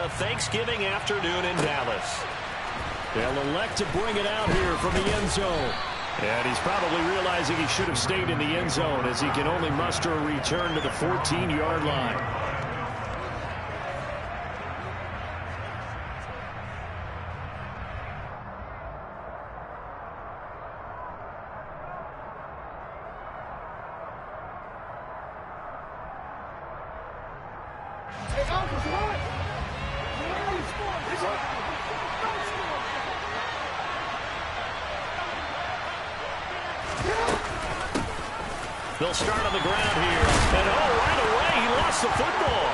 a Thanksgiving afternoon in Dallas. They'll elect to bring it out here from the end zone. And he's probably realizing he should have stayed in the end zone as he can only muster a return to the 14-yard line. They'll start on the ground here. And right away, he lost the football.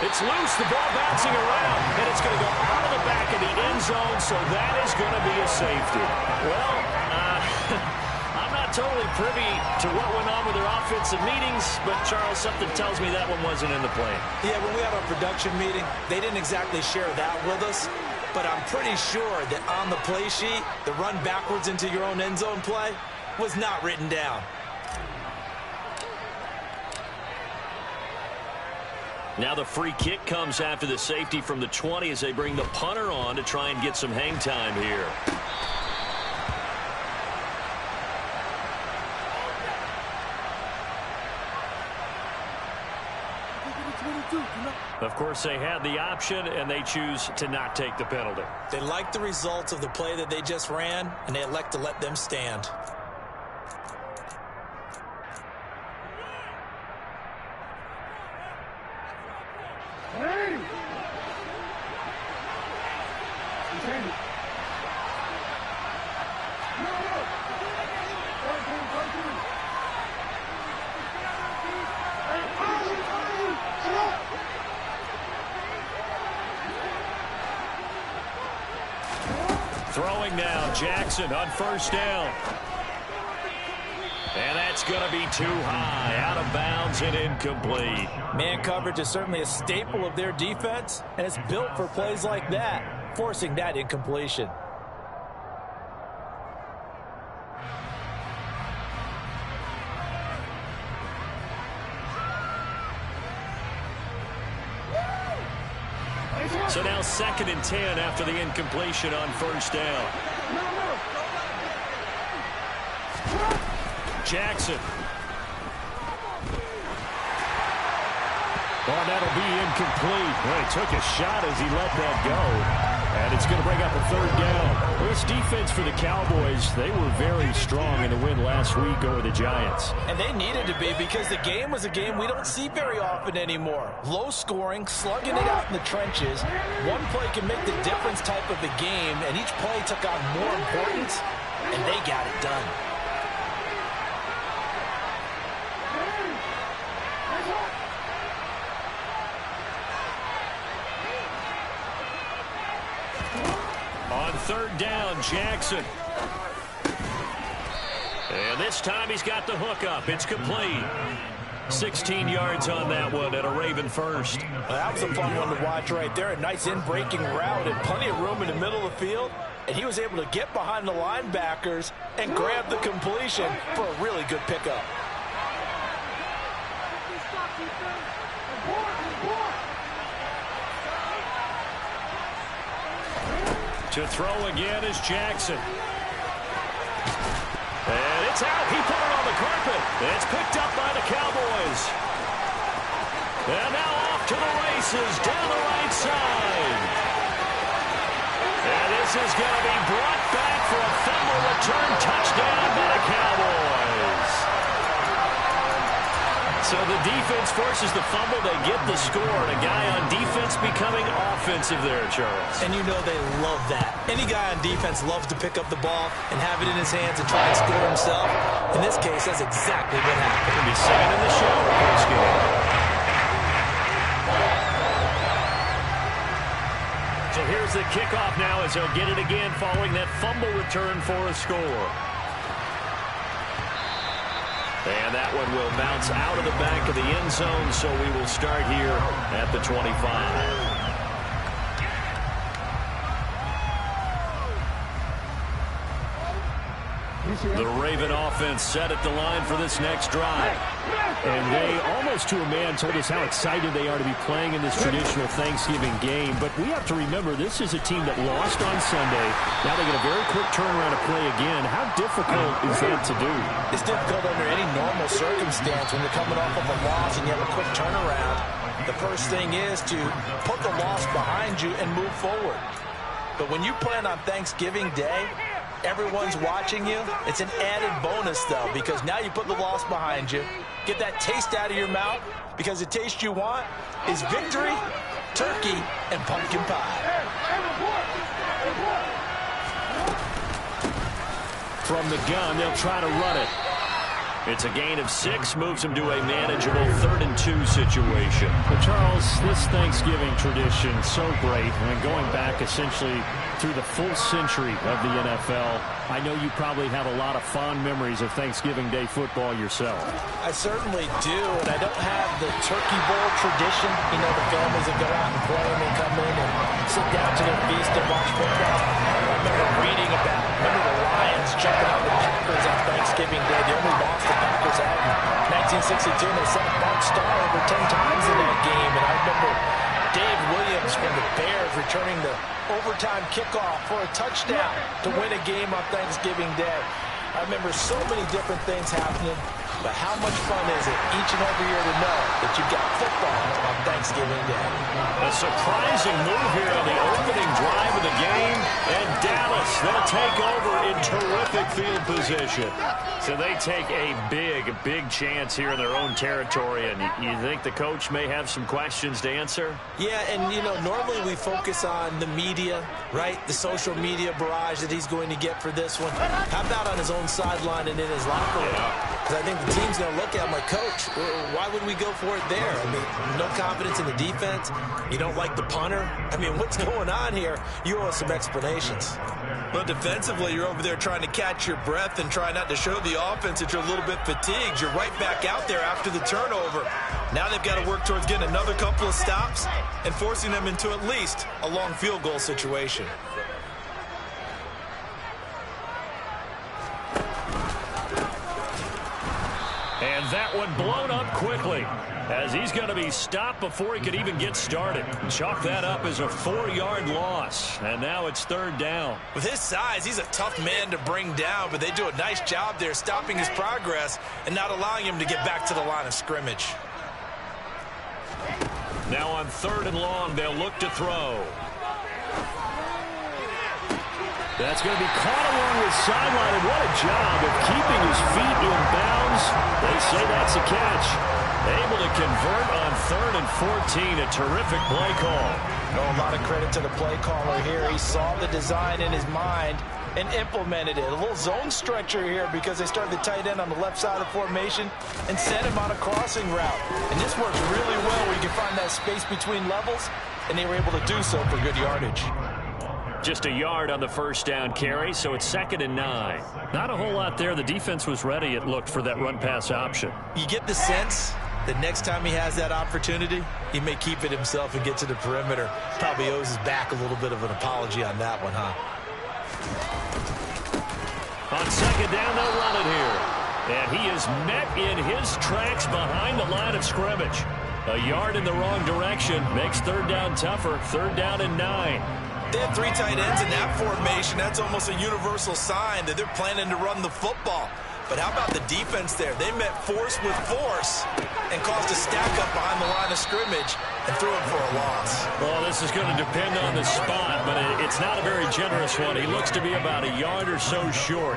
It's loose, the ball bouncing around, and it's going to go out of the back of the end zone, so that is going to be a safety. Well, I'm not totally privy to what went on with their offensive meetings, but, Charles, something tells me that one wasn't in the plan. Yeah, when we had our production meeting, they didn't exactly share that with us, but I'm pretty sure that on the play sheet, the run backwards into your own end zone play was not written down. Now the free kick comes after the safety from the 20 as they bring the punter on to try and get some hang time here. Of course, they had the option, and they choose to not take the penalty. They like the results of the play that they just ran, and they elect to let them stand. Throwing now, Jackson on first down. And that's going to be too high, out of bounds and incomplete. Man coverage is certainly a staple of their defense, and it's built for plays like that, forcing that incompletion. So now 2nd and 10 after the incompletion on first down. Jackson. Oh, that'll be incomplete. Well, he took a shot as he let that go. And it's going to bring up a 3rd down. This defense for the Cowboys, they were very strong in the win last week over the Giants. And they needed to be because the game was a game we don't see very often anymore. Low scoring, slugging it out in the trenches. One play can make the difference type of the game, and each play took on more importance, and they got it done. On 3rd down, Jackson. And this time he's got the hook up. It's complete. 16 yards on that one and a Raven first. Well, that was a fun one to watch right there. A nice in-breaking route and plenty of room in the middle of the field. And he was able to get behind the linebackers and grab the completion for a really good pickup. To throw again is Jackson. And it's out. He put it on the carpet. It's picked up by the Cowboys. And now off to the races down the right side. And this is going to be brought back for a fumble return touchdown by the Cowboys. So the defense forces the fumble. They get the score. And a guy on defense becoming offensive there, Charles. And you know they love that. Any guy on defense loves to pick up the ball and have it in his hands and try and score himself. In this case, that's exactly what happened. He'll be singing in the shower post-game. So here's the kickoff now as they'll get it again following that fumble return for a score. And that one will bounce out of the back of the end zone, so we will start here at the 25. The Raven offense set at the line for this next drive. And they, almost to a man, told us how excited they are to be playing in this traditional Thanksgiving game. But we have to remember, this is a team that lost on Sunday. Now they get a very quick turnaround to play again. How difficult is that to do? It's difficult under any normal circumstance when you're coming off of a loss and you have a quick turnaround. The first thing is to put the loss behind you and move forward. But when you plan on Thanksgiving Day, everyone's watching you. It's an added bonus, though, because now you put the loss behind you. Get that taste out of your mouth, because the taste you want is victory, turkey, and pumpkin pie. From the gun, they'll try to run it. It's a gain of 6, moves them to a manageable 3rd and 2 situation. But Charles, this Thanksgiving tradition, so great. I mean, going back essentially through the full century of the NFL, I know you probably have a lot of fond memories of Thanksgiving Day football yourself. I certainly do, and I don't have the turkey bowl tradition. You know, the families that go out and play and they come in and sit down to their feast and watch football. I remember reading about, the Lions jumping out the Packers on Thanksgiving Day. The only loss the Packers had in 1962, and they sent Mark Starr over 10 times in that game. And I remember Dave Williams from the Bears returning the overtime kickoff for a touchdown to win a game on Thanksgiving Day. I remember so many different things happening, but how much fun is it each and every year to know that you've got football on Thanksgiving Day? A surprising move here on the opening drive of the game, and Dallas, they'll take over in terrific field position. So they take a big chance here in their own territory, and you think the coach may have some questions to answer? Yeah, and you know, normally we focus on the media, right? The social media barrage that he's going to get for this one. How about on his own sideline and in his locker room? Because I think the team's going to look at him like, Coach, why would we go for it there? I mean, no confidence in the defense. You don't like the punter. I mean, what's going on here? You owe us some explanations. Well, defensively, you're over there trying to catch your breath and try not to show the offense that you're a little bit fatigued. You're right back out there after the turnover. Now they've got to work towards getting another couple of stops and forcing them into at least a long field goal situation. And that one blown up quickly, as he's going to be stopped before he could even get started. Chalk that up as a 4-yard loss, and now it's 3rd down. With his size, he's a tough man to bring down, but they do a nice job there stopping his progress and not allowing him to get back to the line of scrimmage. Now on 3rd and long, they'll look to throw. That's going to be caught along the sideline, and what a job of keeping his feet in bounds. They say that's a catch. Able to convert on 3rd and 14, a terrific play call. Oh, a lot of credit to the play caller here. He saw the design in his mind and implemented it. A little zone stretcher here because they started the tight end on the left side of the formation and sent him on a crossing route. And this works really well where you can find that space between levels, and they were able to do so for good yardage. Just a yard on the 1st down carry, so it's 2nd and 9. Not a whole lot there. The defense was ready, it looked, for that run-pass option. You get the sense that next time he has that opportunity, he may keep it himself and get to the perimeter. Probably owes his back a little bit of an apology on that one, huh? On 2nd down, they'll run it here. And he is met in his tracks behind the line of scrimmage. A yard in the wrong direction makes 3rd down tougher. 3rd down and 9. They have 3 tight ends in that formation. That's almost a universal sign that they're planning to run the football. But how about the defense there? They met force with force and caused a stack up behind the line of scrimmage and threw him for a loss. Well, this is going to depend on the spot, but it's not a very generous one. He looks to be about a yard or so short.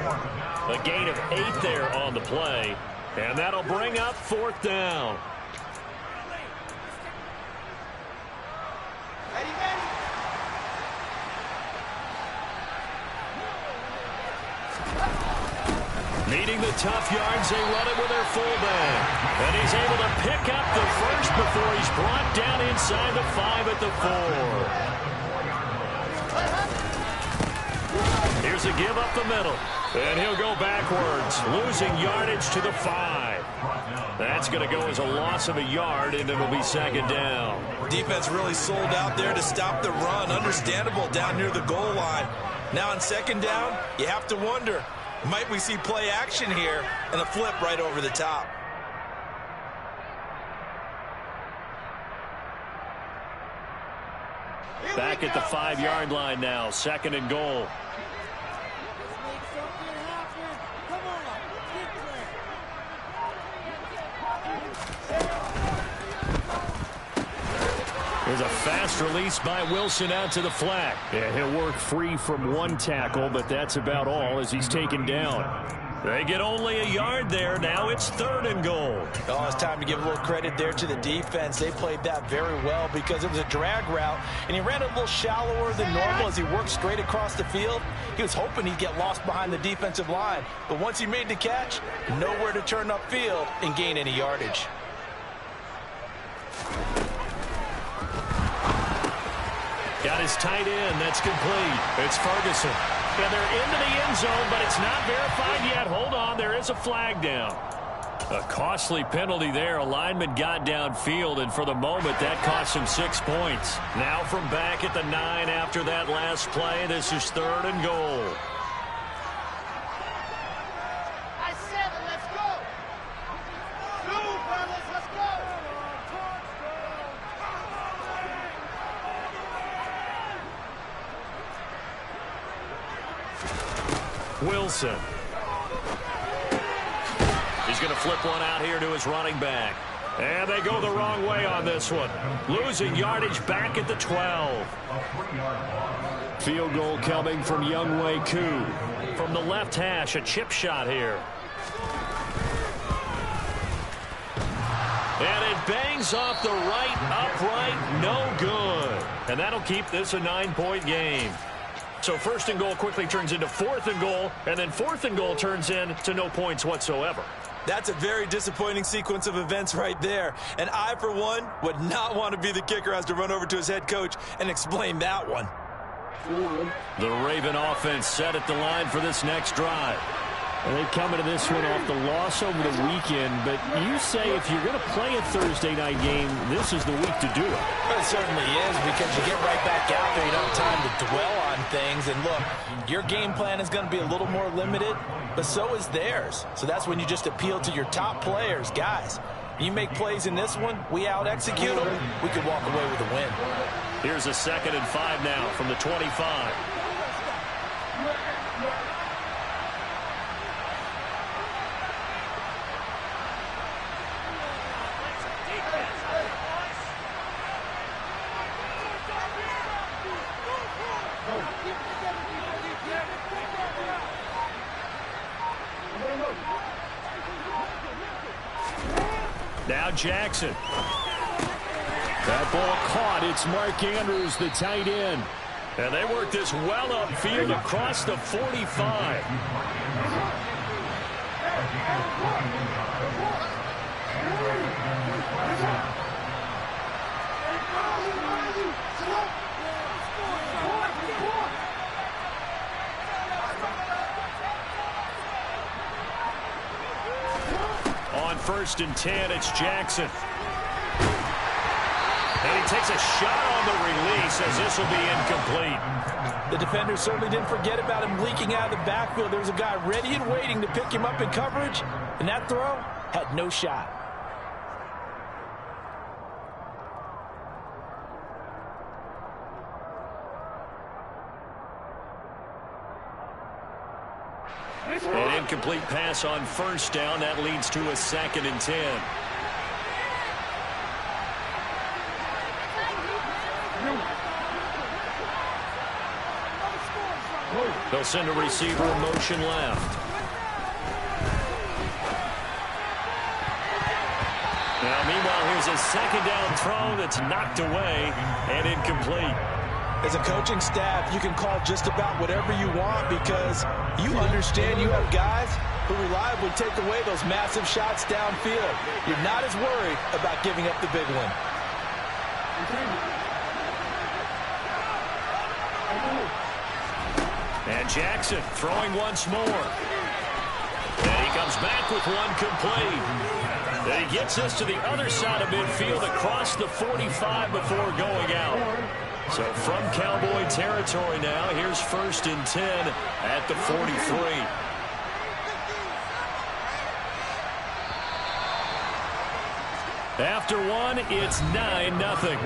A gain of 8 there on the play, and that'll bring up 4th down. Needing the tough yards, they run it with their fullback. And he's able to pick up the first before he's brought down inside the 5 at the 4. Here's a give up the middle. And he'll go backwards, losing yardage to the 5. That's going to go as a loss of a yard, and it'll be 2nd down. Defense really sold out there to stop the run. Understandable down near the goal line. Now on 2nd down, you have to wonder, Might we see play action here and a flip right over the top? Back at the 5-yard line now, 2nd and goal. There's a fast release by Wilson out to the flat. Yeah, he'll work free from one tackle, but that's about all as he's taken down. They get only a yard there. Now it's 3rd and goal. Oh, it's time to give a little credit there to the defense. They played that very well because it was a drag route, and he ran a little shallower than normal as he worked straight across the field. He was hoping he'd get lost behind the defensive line, but once he made the catch, nowhere to turn upfield and gain any yardage. Got his tight end. That's complete. It's Ferguson. And they're into the end zone, but it's not verified yet. Hold on. There is a flag down. A costly penalty there. A lineman got downfield, and for the moment, that cost him 6 points. Now from back at the 9 after that last play, this is 3rd and goal. Wilson. He's going to flip one out here to his running back. And they go the wrong way on this one. Losing yardage back at the 12. Field goal coming from Younghoe Koo. From the left hash, a chip shot here. And it bangs off the right upright. No good. And that'll keep this a 9-point game. So 1st and goal quickly turns into 4th and goal, and then 4th and goal turns into no points whatsoever. That's a very disappointing sequence of events right there. And I, for one, would not want to be the kicker who has to run over to his head coach and explain that one. The Raven offense set at the line for this next drive. And they come into this one off the loss over the weekend, but you say if you're going to play a Thursday night game, this is the week to do it. Well, it certainly is, because you get right back out there. You don't have time to dwell on things. And look, your game plan is going to be a little more limited, but so is theirs. So that's when you just appeal to your top players. Guys, you make plays in this one, we out-execute them, we could walk away with a win. Here's a 2nd and 5 now from the 25. Now Jackson. That ball caught. It's Mark Andrews, the tight end. And they work this well upfield across the 45. On 1st and 10, it's Jackson. And he takes a shot on the release as this will be incomplete. The defender certainly didn't forget about him leaking out of the backfield. There was a guy ready and waiting to pick him up in coverage, and that throw had no shot. An incomplete pass on 1st down. That leads to a 2nd and 10. They'll send a receiver in motion left. Now, meanwhile, here's a 2nd down throw that's knocked away and incomplete. As a coaching staff, you can call just about whatever you want because you understand you have guys who reliably take away those massive shots downfield. You're not as worried about giving up the big one. And Jackson throwing once more. And he comes back with one complete. And he gets this to the other side of midfield across the 45 before going out. So from Cowboy territory now, here's 1st and 10 at the 43. After one, it's 9-0.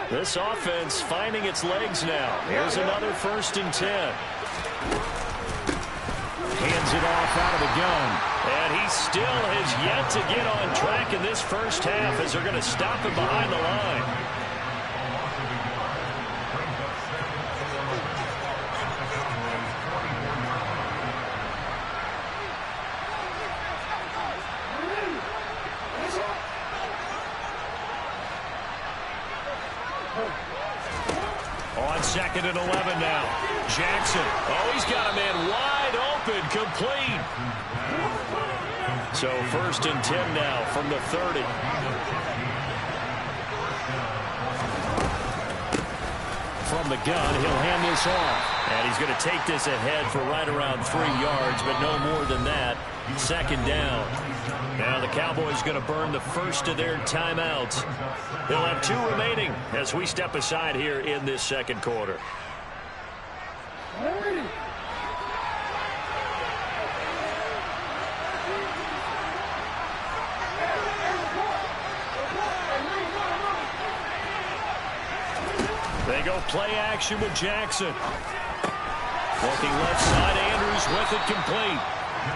This offense finding its legs now. Here's another 1st and 10. Hands it off out of the gun. And he still has yet to get on track in this first half as they're going to stop him behind the line. On 2nd and 11 now. Jackson. Oh, he's got a man wide open. Complete. So 1st and 10 now from the 30. From the gun, he'll hand this off. And he's going to take this ahead for right around 3 yards, but no more than that. 2nd down. Now the Cowboys going to burn the first of their timeouts. They'll have 2 remaining as we step aside here in this 2nd quarter. They go play action with Jackson. Looking left side, Andrews with it complete.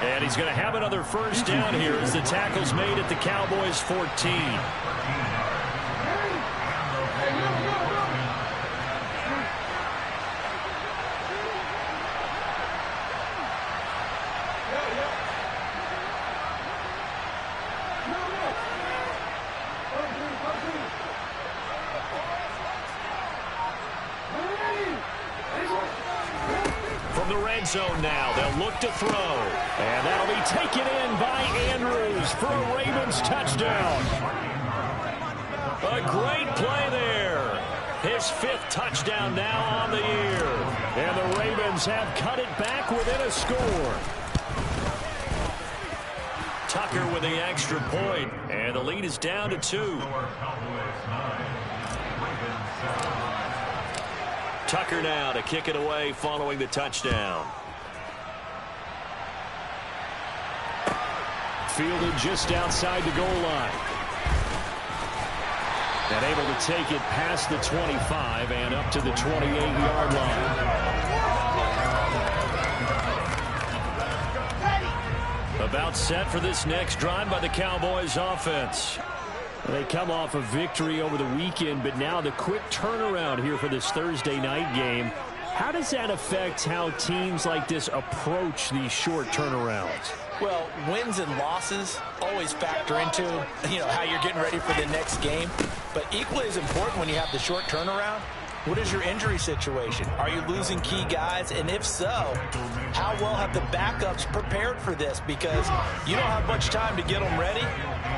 And he's going to have another 1st down here as the tackle's made at the Cowboys 14. The red zone now. They'll look to throw. And that'll be taken in by Andrews for a Ravens touchdown. A great play there. His 5th touchdown now on the year. And the Ravens have cut it back within a score. Tucker with the extra point. And the lead is down to 2. Tucker now to kick it away following the touchdown. Fielded just outside the goal line. And able to take it past the 25 and up to the 28-yard line. About set for this next drive by the Cowboys offense. They come off a victory over the weekend, but now the quick turnaround here for this Thursday night game. How does that affect how teams like this approach these short turnarounds? Well, wins and losses always factor into, how you're getting ready for the next game. But equally as important when you have the short turnaround, what is your injury situation? Are you losing key guys? And if so, how well have the backups prepared for this? Because you don't have much time to get them ready.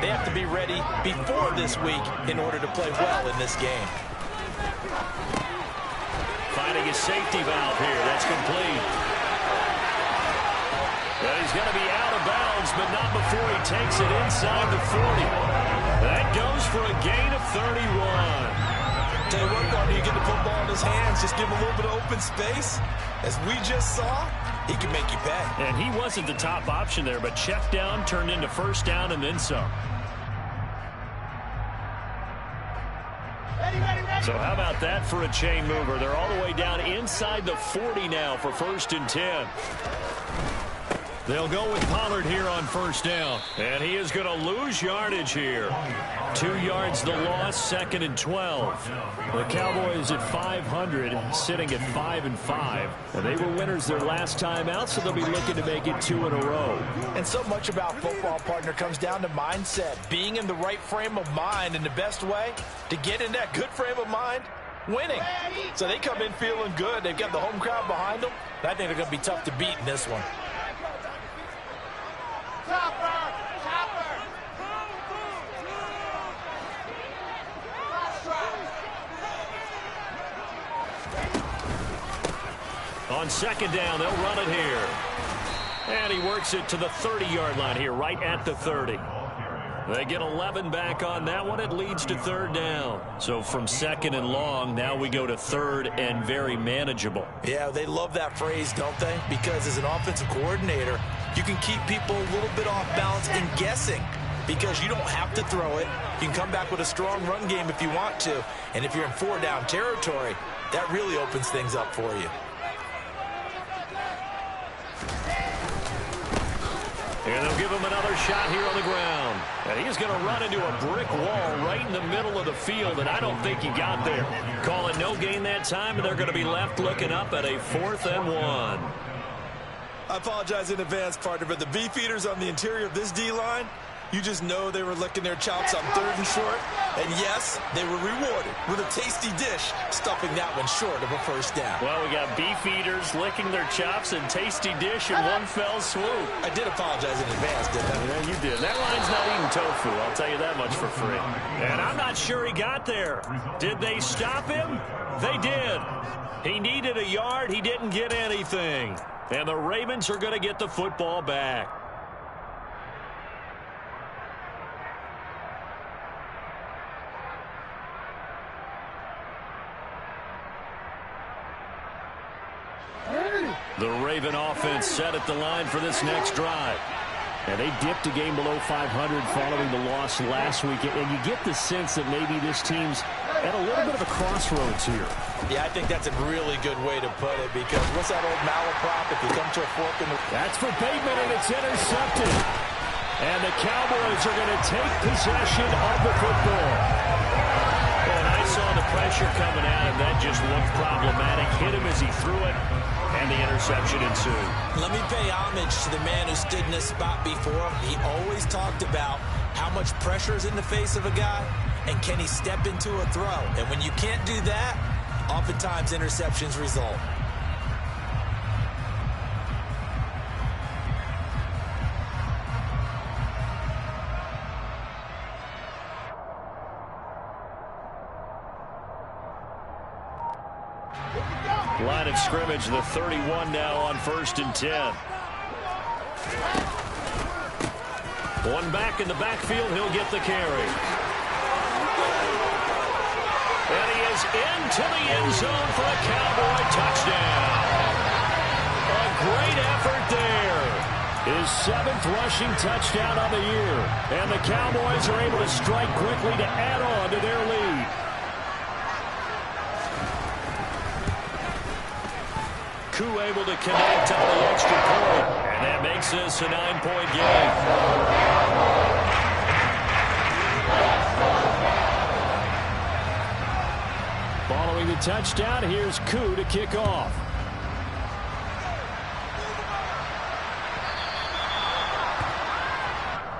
They have to be ready before this week in order to play well in this game. Finding a safety valve here. That's complete. Well, he's going to be out of bounds, but not before he takes it inside the 40. That goes for a gain of 31. Tell you what, Gardner, you get the football in his hands, just give him a little bit of open space. As we just saw, he can make you pay. And he wasn't the top option there, but check down turned into 1st down and then some. So how about that for a chain mover? They're all the way down inside the 40 now for 1st and 10. They'll go with Pollard here on 1st down. And he is going to lose yardage here. 2 yards the loss, 2nd and 12. The Cowboys at 500, sitting at 5-5. And they were winners their last time out, so they'll be looking to make it 2 in a row. And so much about football, partner, comes down to mindset. Being in the right frame of mind, and the best way to get in that good frame of mind, winning. So they come in feeling good. They've got the home crowd behind them. I think they're going to be tough to beat in this one. On 2nd down, they'll run it here. And he works it to the 30-yard line here, right at the 30. They get 11 back on that one. It leads to third down. So from second and long, now we go to third and very manageable. Yeah, they love that phrase, don't they? Because as an offensive coordinator, you can keep people a little bit off balance and guessing because you don't have to throw it. You can come back with a strong run game if you want to. And if you're in four-down territory, that really opens things up for you. And they'll give him another shot here on the ground. And he's going to run into a brick wall right in the middle of the field, and I don't think he got there. Call it no gain that time, and they're going to be left looking up at a 4th and 1. I apologize in advance, partner, but the beefeaters on the interior of this D-line, you just know they were licking their chops on 3rd and short. And yes, they were rewarded with a tasty dish, stuffing that one short of a first down. Well, we got beef eaters licking their chops and tasty dish in one fell swoop. I did apologize in advance, didn't I? Yeah, you did. That line's not eating tofu, I'll tell you that much for free. And I'm not sure he got there. Did they stop him? They did. He needed a yard. He didn't get anything. And the Ravens are going to get the football back. The Raven offense set at the line for this next drive. And they dipped a game below 500 following the loss last week. And you get the sense that maybe this team's at a little bit of a crossroads here. Yeah, I think that's a really good way to put it because what's that old malaprop if you come to a fork in the... That's for Bateman, and it's intercepted. And the Cowboys are going to take possession of the football. And I saw the pressure coming at him. That just looked problematic. Hit him as he threw it, and the interception ensued. Let me pay homage to the man who stood in this spot before. He always talked about how much pressure is in the face of a guy, and can he step into a throw. And when you can't do that, oftentimes interceptions result. Line of scrimmage, the 31 now on 1st and 10. One back in the backfield, he'll get the carry. And he is into the end zone for a Cowboy touchdown. A great effort there. His 7th rushing touchdown of the year. And the Cowboys are able to strike quickly to add on to their lead. Koo able to connect on the extra point. And that makes this a 9-point game. Following the touchdown, here's Koo to kick off.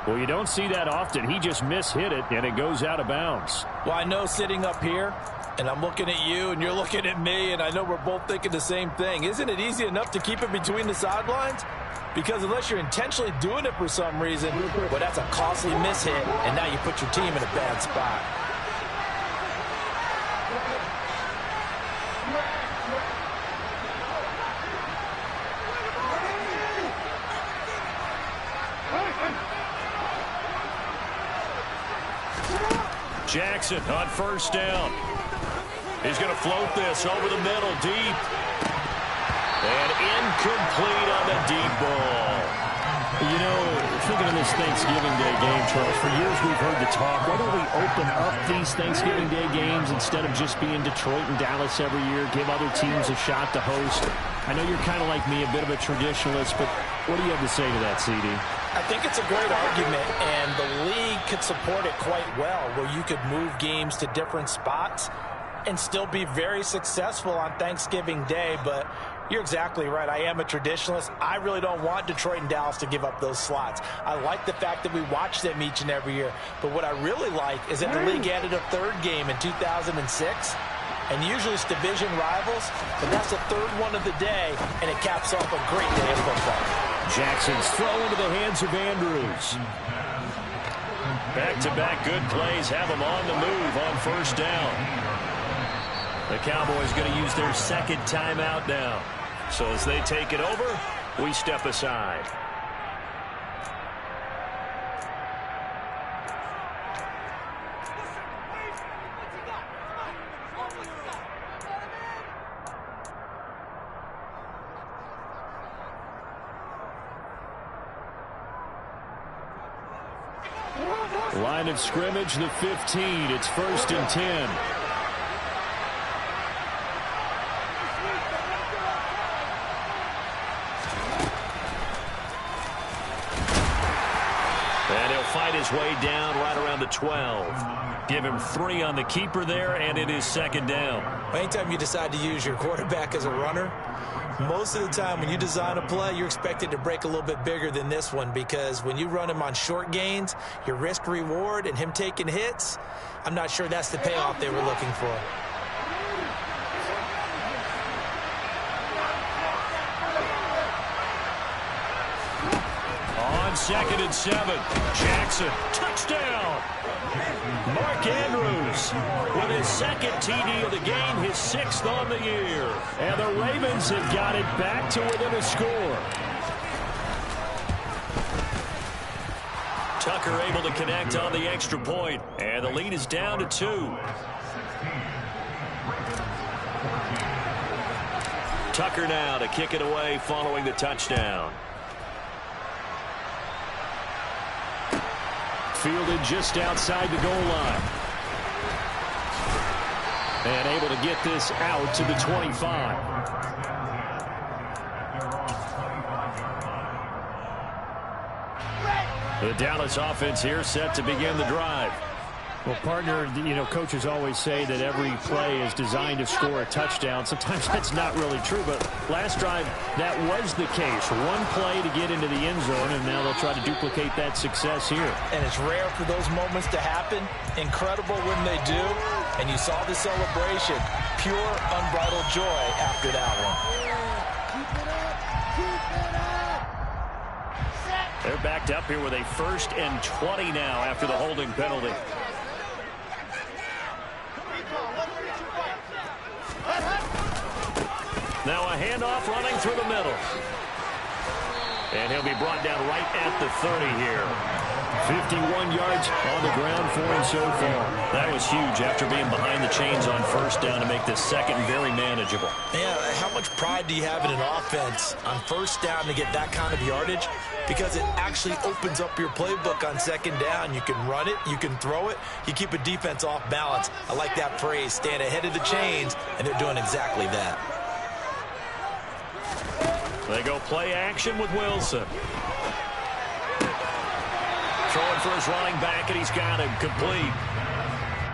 Well, you don't see that often. He just mishit it, and it goes out of bounds. Well, I know sitting up here, and I'm looking at you, and you're looking at me, and I know we're both thinking the same thing. Isn't it easy enough to keep it between the sidelines? Because unless you're intentionally doing it for some reason, well, that's a costly mishit, and now you put your team in a bad spot. Jackson on 1st down. He's going to float this over the middle, deep. And incomplete on the deep ball. You know, thinking of this Thanksgiving Day game, Charles, for years we've heard the talk, why don't we open up these Thanksgiving Day games instead of just being Detroit and Dallas every year, give other teams a shot to host? I know you're kind of like me, a bit of a traditionalist, but what do you have to say to that, CD? I think it's a great argument, and the league could support it quite well, where you could move games to different spots and still be very successful on Thanksgiving Day. But you're exactly right. I am a traditionalist. I really don't want Detroit and Dallas to give up those slots. I like the fact that we watch them each and every year. But what I really like is that the league added a 3rd game in 2006. And usually it's division rivals, but that's the 3rd one of the day, and it caps off a great day of football. Jackson's throw into the hands of Andrews. Back-to-back good plays have them on the move on 1st down. The Cowboys going to use their 2nd timeout now. So as they take it over, we step aside. Line of scrimmage, the 15. It's 1st and 10. And he'll fight his way down right around the 12. Give him 3 on the keeper there, and it is 2nd down. Anytime you decide to use your quarterback as a runner, most of the time when you design a play, you're expected to break a little bit bigger than this one, because when you run him on short gains, your risk reward and him taking hits, I'm not sure that's the payoff they were looking for. On 2nd and 7, Jackson, touchdown! Mark Andrews with his 2nd TD of the game, his 6th on the year. And the Ravens have got it back to within a score. Tucker able to connect on the extra point, and the lead is down to 2. Tucker now to kick it away following the touchdown. Fielded just outside the goal line. And able to get this out to the 25. The Dallas offense here set to begin the drive. Well, partner, coaches always say that every play is designed to score a touchdown. Sometimes that's not really true, but last drive, that was the case. One play to get into the end zone, and now they'll try to duplicate that success here. And it's rare for those moments to happen. Incredible when they do. And you saw the celebration. Pure, unbridled joy after that one. They're backed up here with a 1st and 20 now after the holding penalty. Now a handoff running through the middle. And he'll be brought down right at the 30 here. 51 yards on the ground for him so far. That was huge after being behind the chains on 1st down to make this 2nd very manageable. Yeah, how much pride do you have in an offense on 1st down to get that kind of yardage? Because it actually opens up your playbook on 2nd down. You can run it, you can throw it, you keep a defense off balance. I like that phrase, stand ahead of the chains, and they're doing exactly that. They go play action with Wilson. Throwing for his running back, and he's got him complete.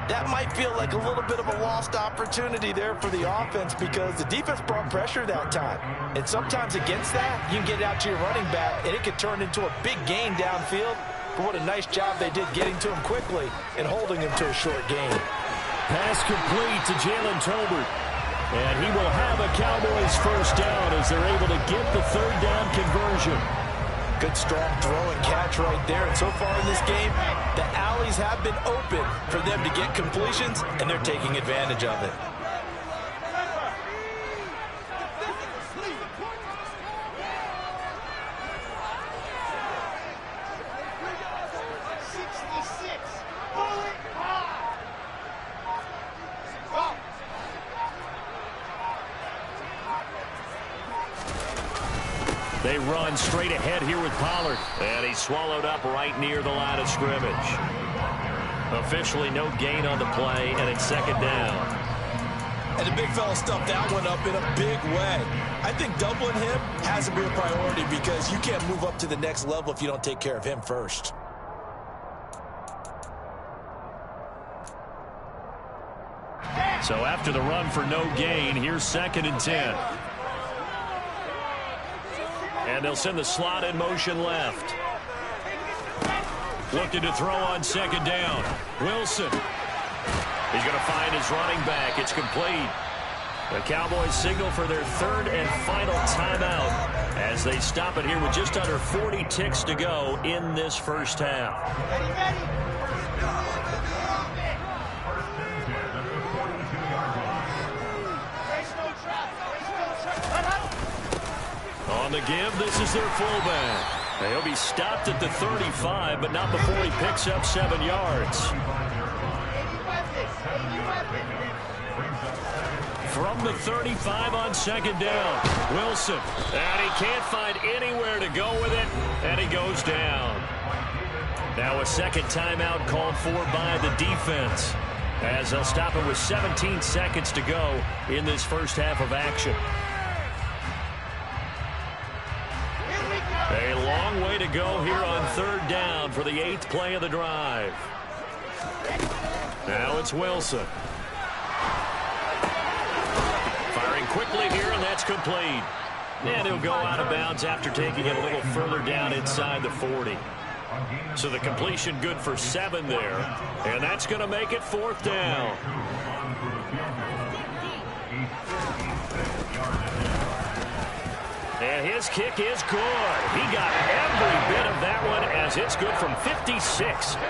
That might feel like a little bit of a lost opportunity there for the offense, because the defense brought pressure that time. And sometimes against that, you can get it out to your running back, and it could turn into a big gain downfield. But what a nice job they did getting to him quickly and holding him to a short gain. Pass complete to Jalen Tolbert. And he will have a Cowboys 1st down as they're able to get the 3rd down conversion. Good strong throw and catch right there. And so far in this game, the alleys have been open for them to get completions, and they're taking advantage of it. They run straight ahead here with Pollard. And he's swallowed up right near the line of scrimmage. Officially no gain on the play, and it's 2nd down. And the big fella stuffed that one up in a big way. I think doubling him has to be a priority, because you can't move up to the next level if you don't take care of him first. So after the run for no gain, here's 2nd and 10. And they'll send the slot in motion left. Looking to throw on 2nd down. Wilson. He's going to find his running back. It's complete. The Cowboys signal for their 3rd and final timeout as they stop it here with just under 40 ticks to go in this 1st half. On the give, this is their fullback. He'll be stopped at the 35, but not before he picks up 7 yards. From the 35 on 2nd down, Wilson. And he can't find anywhere to go with it, and he goes down. Now a second timeout called for by the defense, as they'll stop it with 17 seconds to go in this first half of action. A long way to go here on third down for the 8th play of the drive. Now it's Wilson. Firing quickly here, and that's complete. And he'll go out of bounds after taking it a little further down inside the 40. So the completion good for 7 there, and that's going to make it 4th down. And his kick is good. He got every bit of that one as it's good from 56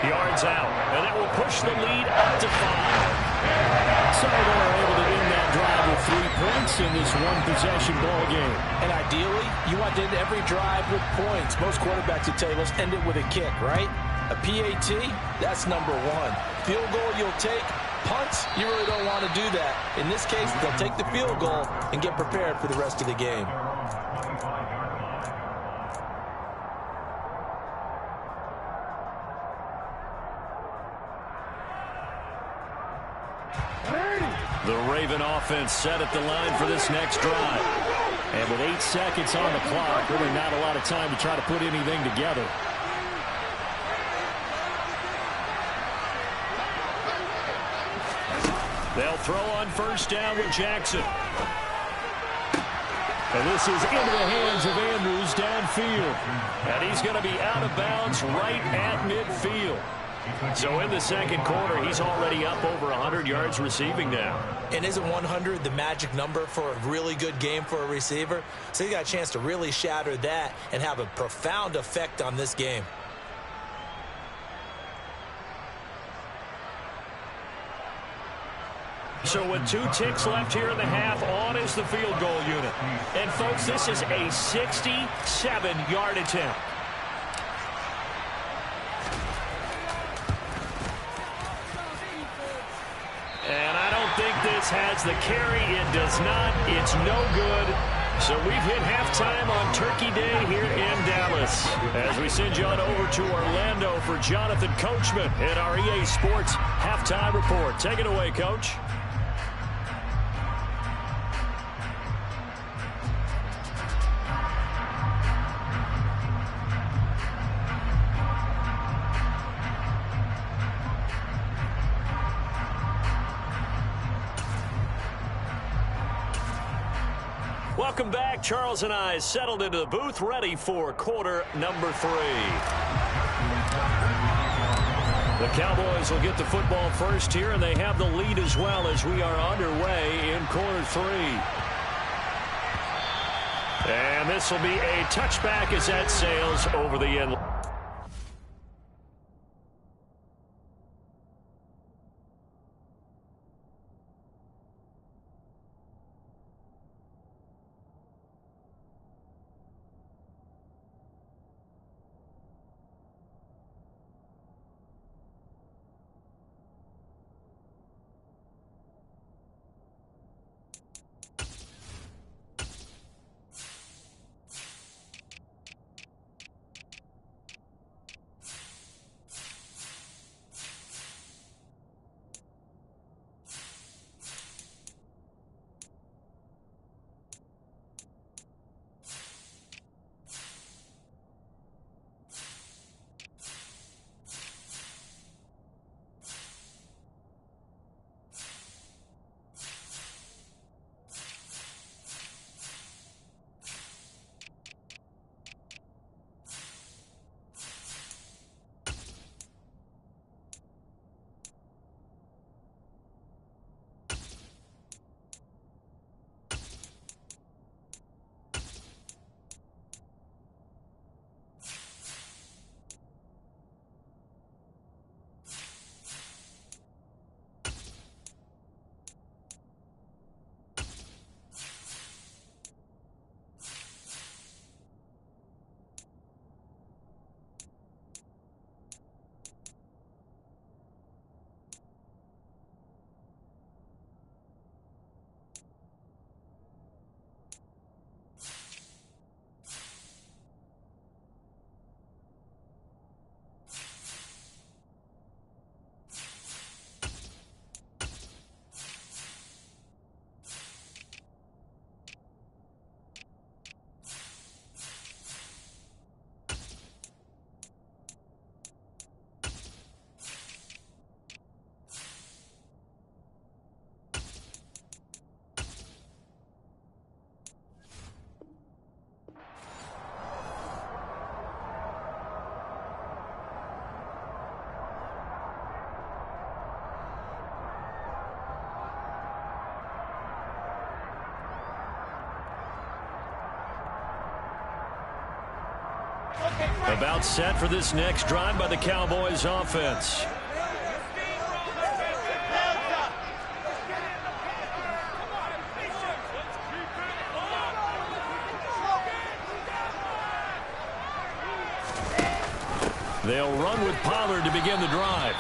yards out. And that will push the lead up to 5. So they are able to end that drive with 3 points in this one-possession ball game. And ideally, you want to end every drive with points. Most quarterbacks would tell you, let's end it with a kick, right? A PAT, that's number 1. Field goal you'll take. Punts, you really don't want to do that. In this case, they'll take the field goal and get prepared for the rest of the game. The Raven offense set at the line for this next drive. And with 8 seconds on the clock, really not a lot of time to try to put anything together. They'll throw on first down with Jackson. And this is into the hands of Andrews downfield. And he's going to be out of bounds right at midfield. So in the second quarter, he's already up over 100 yards receiving now. And isn't 100 the magic number for a really good game for a receiver? So he got a chance to really shatter that and have a profound effect on this game. So with 2 ticks left here in the half, on is the field goal unit. And folks, this is a 67-yard attempt. And I don't think this has the carry. It does not. It's no good. So we've hit halftime on Turkey Day here in Dallas. As we send you on over to Orlando for Jonathan Coachman in our EA Sports halftime report. Take it away, Coach. Welcome back. Charles and I settled into the booth, ready for quarter number 3. The Cowboys will get the football first here, and they have the lead as well as we are underway in quarter 3. And this will be a touchback as that sails over the end. About set for this next drive by the Cowboys offense. They'll run with Pollard to begin the drive.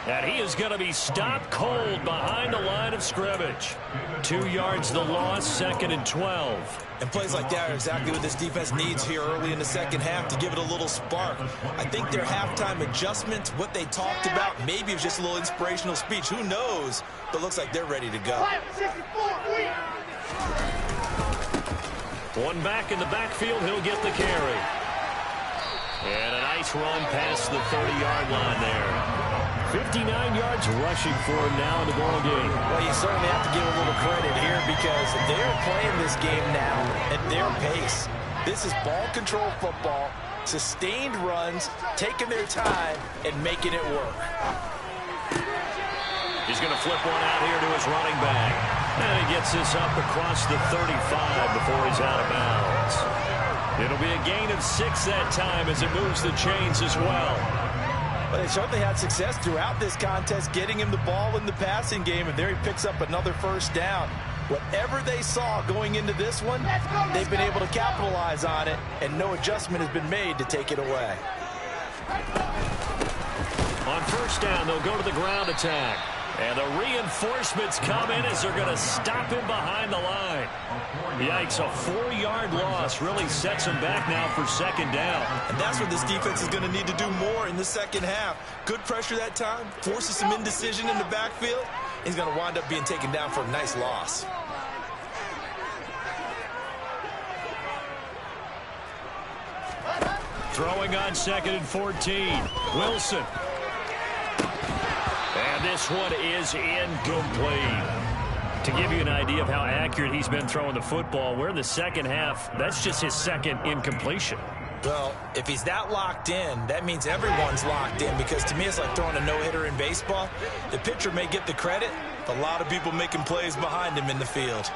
And he is going to be stopped cold behind the line of scrimmage. 2 yards the loss, 2nd and 12. And plays like that are exactly what this defense needs here early in the second half to give it a little spark. I think their halftime adjustments, what they talked about, maybe it was just a little inspirational speech. Who knows? But looks like they're ready to go. One back in the backfield, he'll get the carry. And a nice run past the 30-yard line there. 59 yards rushing for him now in the ball game. Well, you certainly have to give a little credit here because they're playing this game now at their pace. This is ball control football, sustained runs, taking their time, and making it work. He's going to flip one out here to his running back. And he gets this up across the 35 before he's out of bounds. It'll be a gain of 6 that time as it moves the chains as well. But they certainly had success throughout this contest, getting him the ball in the passing game, and there he picks up another first down. Whatever they saw going into this one, they've been able to capitalize on it, and no adjustment has been made to take it away. On first down, they'll go to the ground attack. And the reinforcements come in as they're going to stop him behind the line. Yikes, a 4-yard loss really sets him back now for 2nd down. And that's what this defense is going to need to do more in the second half. Good pressure that time, forces some indecision in the backfield. He's going to wind up being taken down for a nice loss. Throwing on 2nd and 14. Wilson. And this one is incomplete. To give you an idea of how accurate he's been throwing the football, we're in the second half. That's just his 2nd incompletion. Well, if he's that locked in, that means everyone's locked in, because to me it's like throwing a no-hitter in baseball. The pitcher may get the credit, but a lot of people making plays behind him in the field.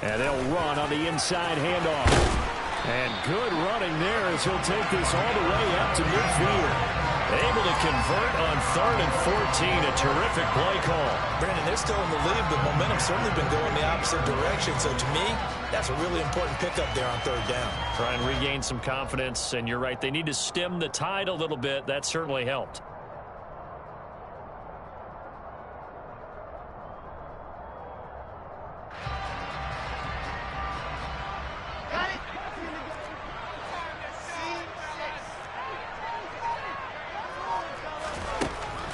And they'll run on the inside handoff. And good running there as he'll take this all the way up to midfield. Able to convert on 3rd and 14. A terrific play call. Brandon, they're still in the lead, but momentum's certainly been going the opposite direction. So to me, that's a really important pickup there on 3rd down. Try and regain some confidence, and you're right. They need to stem the tide a little bit. That certainly helped.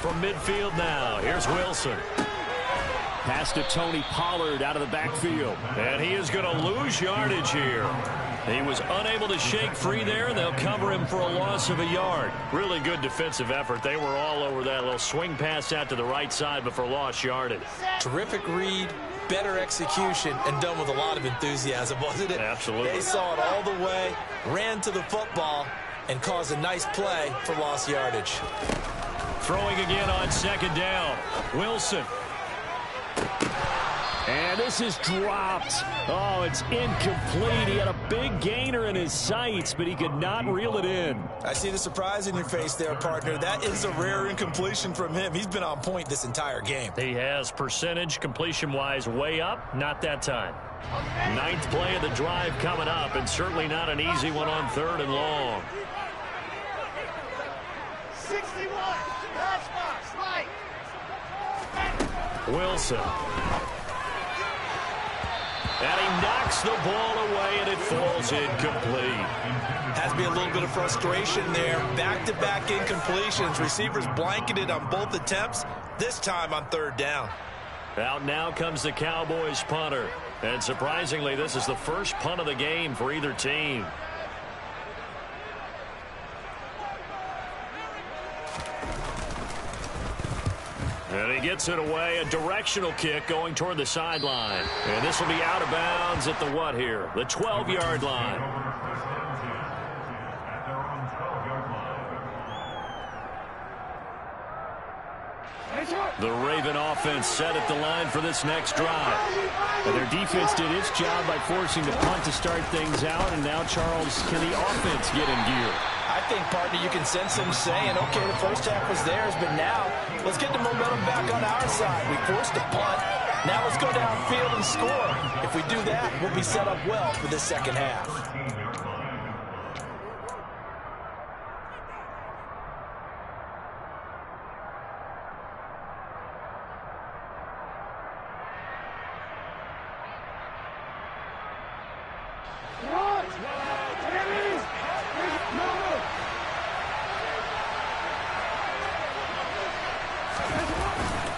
From midfield now, here's Wilson. Pass to Tony Pollard out of the backfield. And he is going to lose yardage here. He was unable to shake free there, and they'll cover him for a loss of a yard. Really good defensive effort. They were all over that little swing pass out to the right side, but for lost yardage. Terrific read, better execution, and done with a lot of enthusiasm, wasn't it? Absolutely. They saw it all the way, ran to the football, and caused a nice play for lost yardage. Throwing again on 2nd down. Wilson. And this is dropped. Oh, it's incomplete. He had a big gainer in his sights, but he could not reel it in. I see the surprise in your face there, partner. That is a rare incompletion from him. He's been on point this entire game. He has percentage completion-wise way up. Not that time. 9th play of the drive coming up, and certainly not an easy one on 3rd and long. 61. Pass box, right. Wilson. And he knocks the ball away, and it falls incomplete. Has to be a little bit of frustration there. Back-to-back incompletions. Receivers blanketed on both attempts, this time on 3rd down. Out now comes the Cowboys punter. And surprisingly, this is the first punt of the game for either team. And he gets it away, a directional kick going toward the sideline. And this will be out of bounds at the what here? The 12-yard line. The Raven offense set at the line for this next drive. And their defense did its job by forcing the punt to start things out, and now, Charles, can the offense get in gear? I think, partner, you can sense them saying, okay, the first half was theirs, but now let's get the momentum back on our side. We forced a punt. Now let's go downfield and score. If we do that, we'll be set up well for this second half.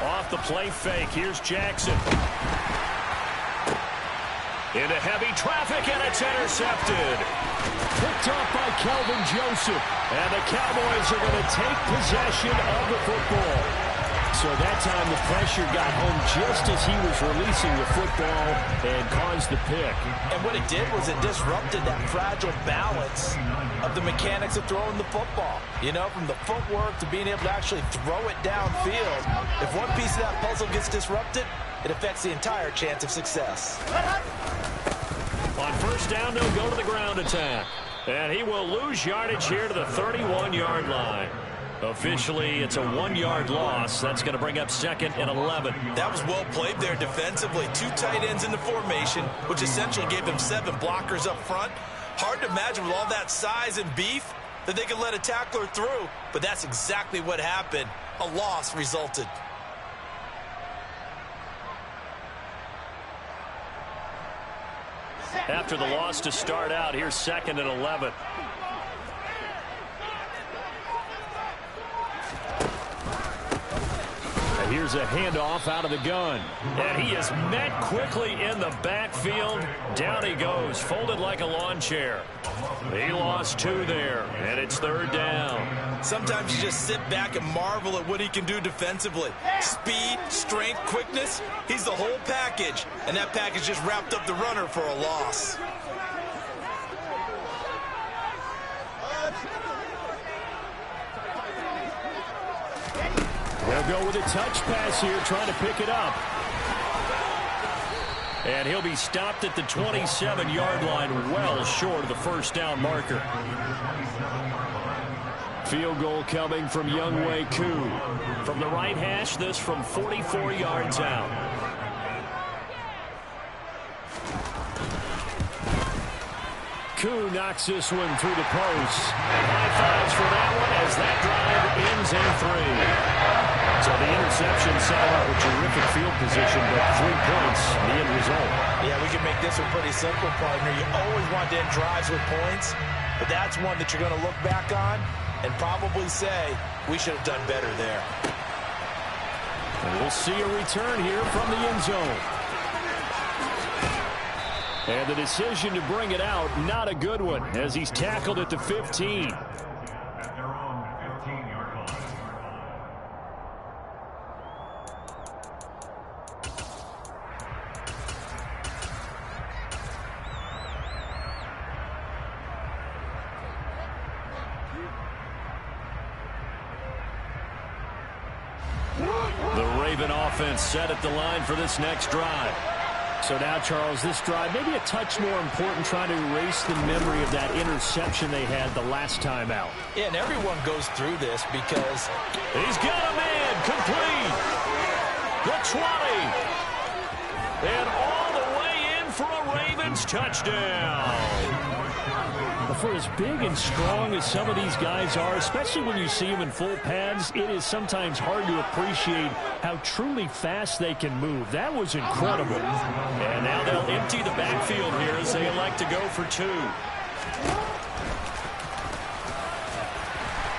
Off the play fake, here's Jackson. Into heavy traffic, and it's intercepted. Picked off by Kelvin Joseph. And the Cowboys are going to take possession of the football. So that time the pressure got home just as he was releasing the football and caused the pick. And what it did was it disrupted that fragile balance of the mechanics of throwing the football. You know, from the footwork to being able to actually throw it downfield. If one piece of that puzzle gets disrupted, it affects the entire chance of success. On first down, they'll go to the ground attack. And he will lose yardage here to the 31-yard line. Officially, it's a 1-yard loss. That's going to bring up 2nd and 11. That was well played there defensively. 2 tight ends in the formation, which essentially gave them 7 blockers up front. Hard to imagine with all that size and beef that they could let a tackler through. But that's exactly what happened. A loss resulted. After the loss to start out, here's 2nd and 11. And here's a handoff out of the gun. And he is met quickly in the backfield. Down he goes, folded like a lawn chair. He lost 2 there, and it's 3rd down. Sometimes you just sit back and marvel at what he can do defensively. Speed, strength, quickness, he's the whole package. And that package just wrapped up the runner for a loss. They'll go with a touch pass here, trying to pick it up. And he'll be stopped at the 27-yard line, well short of the first down marker. Field goal coming from Younghoe Koo. From the right hash, this from 44 yards out. Koo knocks this one through the post. High fives for that one as that drive ends in 3. So the interception set up a terrific field position, but 3 points, the end result. Yeah, we can make this one pretty simple, partner. You always want to end drives with points, but that's one that you're going to look back on and probably say, we should have done better there. And we'll see a return here from the end zone. And the decision to bring it out, not a good one, as he's tackled at the 15. The Raven offense set at the line for this next drive. So now, Charles, this drive maybe a touch more important, trying to erase the memory of that interception they had the last time out. Yeah, and everyone goes through this because he's got a man complete. The 20. And all the way in for a Ravens touchdown. For as big and strong as some of these guys are, especially when you see them in full pads, it is sometimes hard to appreciate how truly fast they can move. That was incredible. And now they'll empty the backfield here as they elect to go for 2.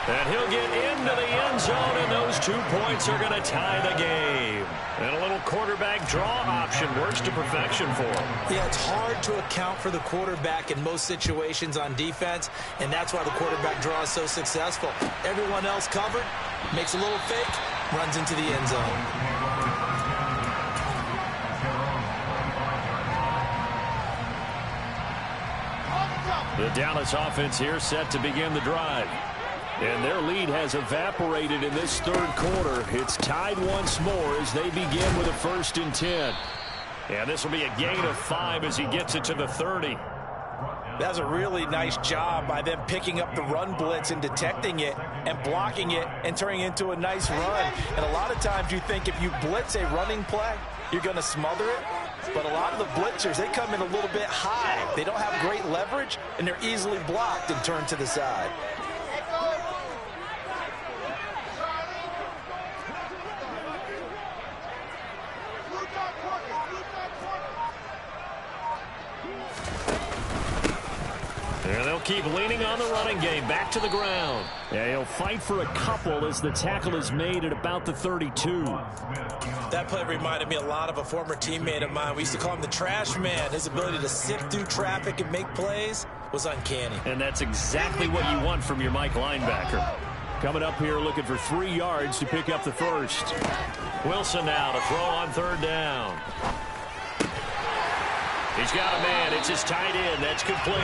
And he'll get into the end zone, and those 2 points are going to tie the game. And a little quarterback draw option works to perfection for him. Yeah, it's hard to account for the quarterback in most situations on defense, and that's why the quarterback draw is so successful. Everyone else covered, makes a little fake, runs into the end zone. The Dallas offense here set to begin the drive. And their lead has evaporated in this third quarter. It's tied once more as they begin with a 1st and 10. And this will be a gain of 5 as he gets it to the 30. That's a really nice job by them picking up the run blitz and detecting it and blocking it and turning it into a nice run. And a lot of times you think if you blitz a running play, you're going to smother it. But a lot of the blitzers, they come in a little bit high. They don't have great leverage, and they're easily blocked and turned to the side. And they'll keep leaning on the running game. Back to the ground. Yeah, he'll fight for a couple as the tackle is made at about the 32. That play reminded me a lot of a former teammate of mine. We used to call him the trash man. His ability to sift through traffic and make plays was uncanny. And that's exactly what you want from your Mike linebacker. Coming up here looking for 3 yards to pick up the first. Wilson now to throw on 3rd down. He's got a man. It's his tight end. That's complete.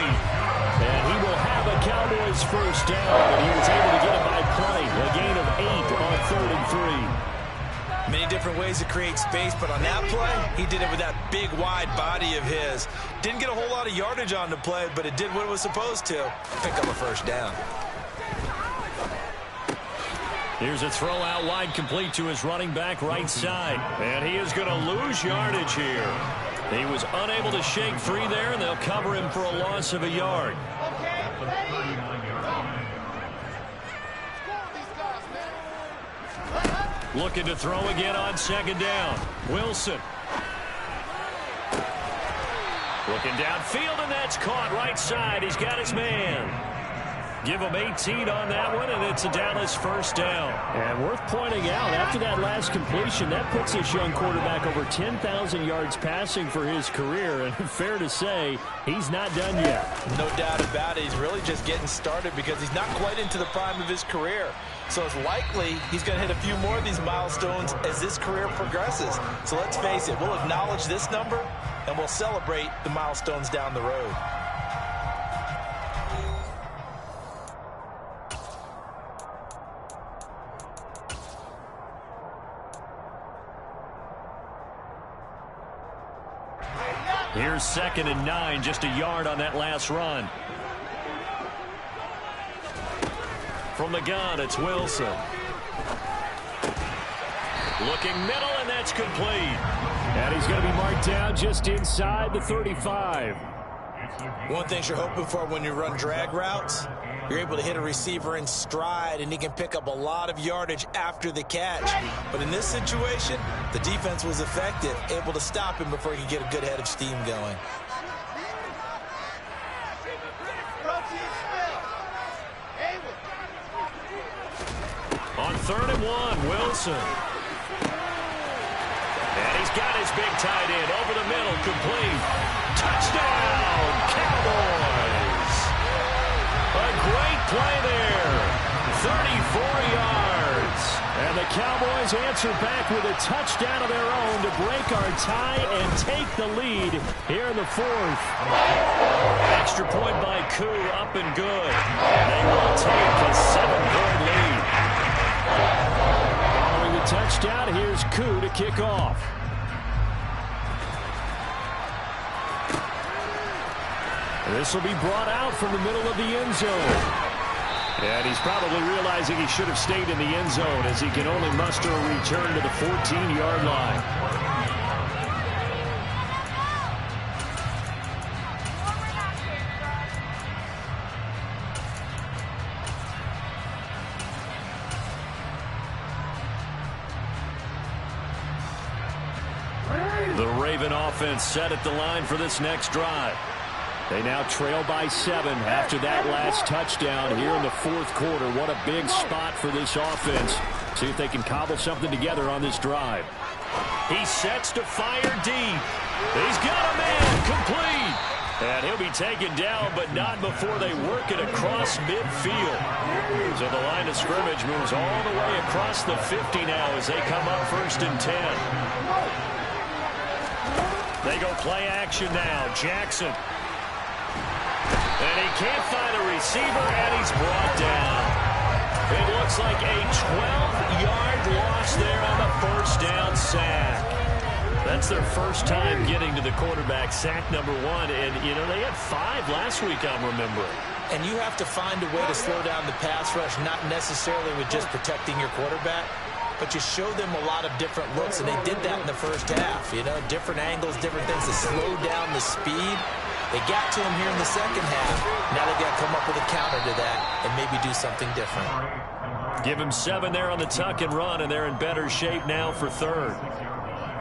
And he will have a Cowboys first down, but he was able to get it by play. A gain of 8 on 3rd and 3. Many different ways to create space, but on that play, he did it with that big, wide body of his. Didn't get a whole lot of yardage on the play, but it did what it was supposed to. Pick up a first down. Here's a throw out wide, complete to his running back right side. And he is going to lose yardage here. He was unable to shake free there, and they'll cover him for a loss of a yard. Looking to throw again on 2nd down. Wilson. Looking downfield, and that's caught right side. He's got his man. Give him 18 on that one, and it's a Dallas first down. And worth pointing out, after that last completion, that puts this young quarterback over 10,000 yards passing for his career. And fair to say, he's not done yet. No doubt about it. He's really just getting started because he's not quite into the prime of his career. So it's likely he's going to hit a few more of these milestones as this career progresses. So let's face it, we'll acknowledge this number, and we'll celebrate the milestones down the road. Here's 2nd and 9, just a yard on that last run. From the gun, it's Wilson. Looking middle, and that's complete. And he's going to be marked down just inside the 35. One thing you're hoping for when you run drag routes, you're able to hit a receiver in stride, and he can pick up a lot of yardage after the catch. But in this situation, the defense was effective, able to stop him before he could get a good head of steam going. On 3rd and 1, Wilson. And he's got his big tight end over the middle, complete. Touchdown, Cowboys. A great play there. 34 yards. And the Cowboys answer back with a touchdown of their own to break our tie and take the lead here in the 4th. Extra point by Koo, up and good. And they will take a 7-point lead. Following the touchdown, here's Koo to kick off. This will be brought out from the middle of the end zone. And he's probably realizing he should have stayed in the end zone as he can only muster a return to the 14-yard line. The Raven offense set at the line for this next drive. They now trail by 7 after that last touchdown here in the 4th quarter. What a big spot for this offense. See if they can cobble something together on this drive. He sets to fire deep. He's got a man, complete. And he'll be taken down, but not before they work it across midfield. So the line of scrimmage moves all the way across the 50 now as they come up 1st and 10. They go play action now. Jackson. And he can't find a receiver, and he's brought down. It looks like a 12-yard loss there on the first down sack. That's their first time getting to the quarterback, sack number 1. And, you know, they had 5 last week, I'm remembering. And you have to find a way to slow down the pass rush, not necessarily with just protecting your quarterback, but you show them a lot of different looks, and they did that in the first half. You know, different angles, different things to slow down the speed. They got to him here in the second half. Now they've got to come up with a counter to that and maybe do something different. Give him 7 there on the tuck and run, and they're in better shape now for third.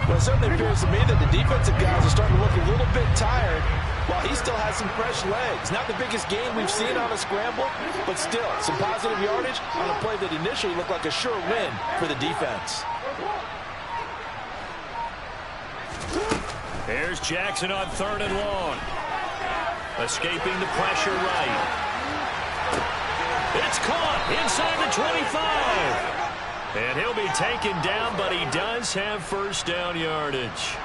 Well, it certainly appears to me that the defensive guys are starting to look a little bit tired while he still has some fresh legs. Not the biggest gain we've seen on a scramble, but still some positive yardage on a play that initially looked like a sure win for the defense. Here's Jackson on 3rd and long. Escaping the pressure right. It's caught inside the 25. And he'll be taken down, but he does have first down yardage.